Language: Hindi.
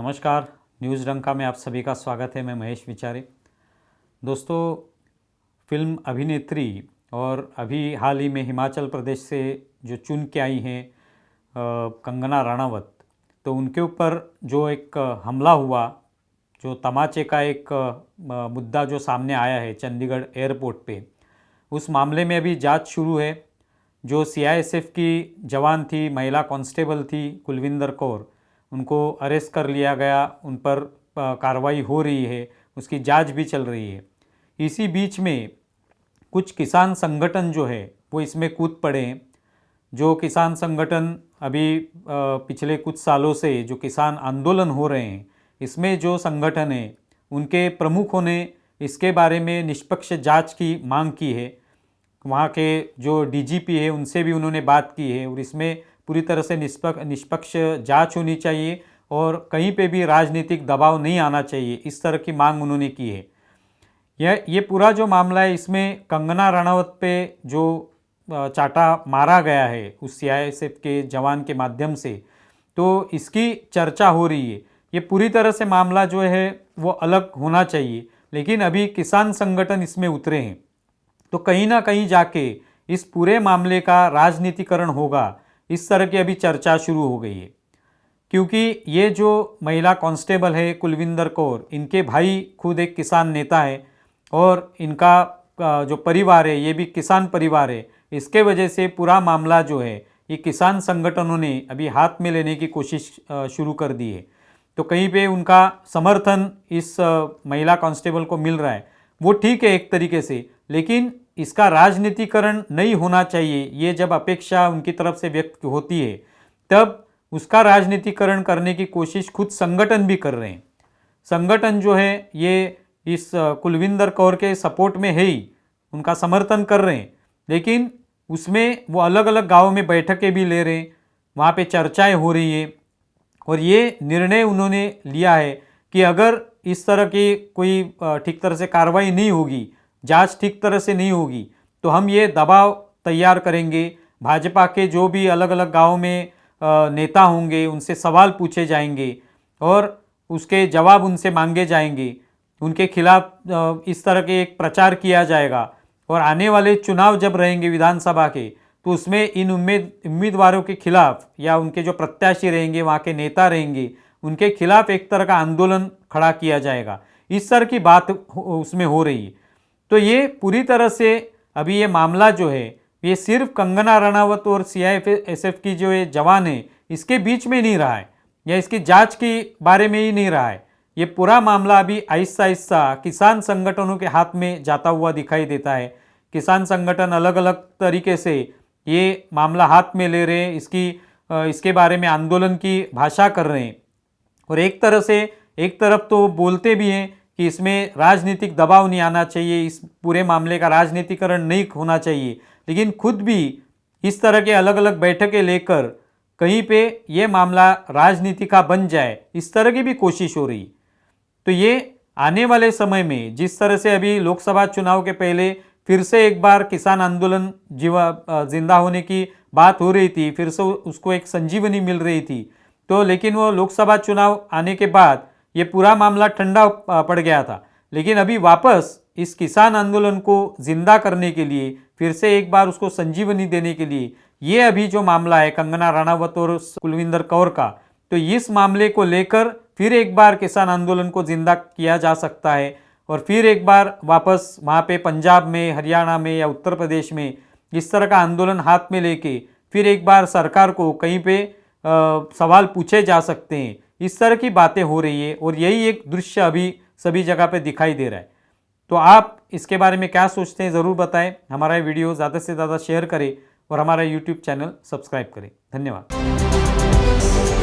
नमस्कार, न्यूज़ डंका में आप सभी का स्वागत है। मैं महेश विचारे। दोस्तों, फिल्म अभिनेत्री और अभी हाल ही में हिमाचल प्रदेश से जो चुन के आई हैं कंगना रनावत, तो उनके ऊपर जो एक हमला हुआ, जो तमाचे का एक मुद्दा जो सामने आया है चंडीगढ़ एयरपोर्ट पे, उस मामले में अभी जांच शुरू है। जो सीआईएसएफ की जवान थी, महिला कांस्टेबल थी कुलविंदर कौर, उनको अरेस्ट कर लिया गया, उन पर कार्रवाई हो रही है, उसकी जांच भी चल रही है। इसी बीच में कुछ किसान संगठन जो है वो इसमें कूद पड़े हैं। जो किसान संगठन अभी पिछले कुछ सालों से जो किसान आंदोलन हो रहे हैं, इसमें जो संगठन है उनके प्रमुखों ने इसके बारे में निष्पक्ष जांच की मांग की है। वहाँ के जो डीजीपी है उनसे भी उन्होंने बात की है और इसमें पूरी तरह से निष्पक्ष जांच होनी चाहिए और कहीं पे भी राजनीतिक दबाव नहीं आना चाहिए, इस तरह की मांग उन्होंने की है। ये पूरा जो मामला है, इसमें कंगना रनावत पे जो चाटा मारा गया है उस सीआईएसएफ के जवान के माध्यम से, तो इसकी चर्चा हो रही है। ये पूरी तरह से मामला जो है वो अलग होना चाहिए, लेकिन अभी किसान संगठन इसमें उतरे हैं, तो कहीं ना कहीं जाके इस पूरे मामले का राजनीतिकरण होगा, इस तरह की अभी चर्चा शुरू हो गई है। क्योंकि ये जो महिला कांस्टेबल है कुलविंदर कौर, इनके भाई खुद एक किसान नेता है और इनका जो परिवार है ये भी किसान परिवार है। इसके वजह से पूरा मामला जो है ये किसान संगठनों ने अभी हाथ में लेने की कोशिश शुरू कर दी है। तो कहीं पे उनका समर्थन इस महिला कांस्टेबल को मिल रहा है, वो ठीक है एक तरीके से, लेकिन इसका राजनीतिकरण नहीं होना चाहिए। ये जब अपेक्षा उनकी तरफ से व्यक्त होती है, तब उसका राजनीतिकरण करने की कोशिश खुद संगठन भी कर रहे हैं। संगठन जो है ये इस कुलविंदर कौर के सपोर्ट में है ही, उनका समर्थन कर रहे हैं, लेकिन उसमें वो अलग अलग गाँव में बैठकें भी ले रहे हैं, वहाँ पे चर्चाएं हो रही है और ये निर्णय उन्होंने लिया है कि अगर इस तरह की कोई ठीक तरह से कार्रवाई नहीं होगी, जांच ठीक तरह से नहीं होगी, तो हम ये दबाव तैयार करेंगे। भाजपा के जो भी अलग अलग गाँव में नेता होंगे उनसे सवाल पूछे जाएंगे और उसके जवाब उनसे मांगे जाएंगे, उनके खिलाफ इस तरह के एक प्रचार किया जाएगा और आने वाले चुनाव जब रहेंगे विधानसभा के, तो उसमें इन उम्मीदवारों के खिलाफ या उनके जो प्रत्याशी रहेंगे, वहाँ के नेता रहेंगे, उनके खिलाफ एक तरह का आंदोलन खड़ा किया जाएगा। इस तरह की बात उसमें हो रही है। तो ये पूरी तरह से अभी ये मामला जो है ये सिर्फ कंगना रनावत और सीआईएसएफ की जो ये जवान है इसके बीच में नहीं रहा है या इसकी जांच के बारे में ही नहीं रहा है। ये पूरा मामला अभी आहिस्ता आहिस्ता किसान संगठनों के हाथ में जाता हुआ दिखाई देता है। किसान संगठन अलग अलग तरीके से ये मामला हाथ में ले रहे हैं, इसके बारे में आंदोलन की भाषा कर रहे हैं और एक तरफ तो बोलते भी हैं कि इसमें राजनीतिक दबाव नहीं आना चाहिए, इस पूरे मामले का राजनीतिकरण नहीं होना चाहिए, लेकिन खुद भी इस तरह के अलग अलग बैठकें लेकर कहीं पे ये मामला राजनीति का बन जाए, इस तरह की भी कोशिश हो रही। तो ये आने वाले समय में जिस तरह से अभी लोकसभा चुनाव के पहले फिर से एक बार किसान आंदोलन जिंदा होने की बात हो रही थी, फिर से उसको एक संजीवनी मिल रही थी, तो लेकिन वो लोकसभा चुनाव आने के बाद ये पूरा मामला ठंडा पड़ गया था। लेकिन अभी वापस इस किसान आंदोलन को जिंदा करने के लिए, फिर से एक बार उसको संजीवनी देने के लिए, ये अभी जो मामला है कंगना रनावत और कुलविंदर कौर का, तो इस मामले को लेकर फिर एक बार किसान आंदोलन को जिंदा किया जा सकता है और फिर एक बार वापस वहाँ पे पंजाब में, हरियाणा में या उत्तर प्रदेश में इस तरह का आंदोलन हाथ में लेके फिर एक बार सरकार को कहीं पे सवाल पूछे जा सकते हैं। इस तरह की बातें हो रही है और यही एक दृश्य अभी सभी जगह पे दिखाई दे रहा है। तो आप इसके बारे में क्या सोचते हैं ज़रूर बताएं। हमारा वीडियो ज़्यादा से ज़्यादा शेयर करें और हमारा YouTube चैनल सब्सक्राइब करें। धन्यवाद।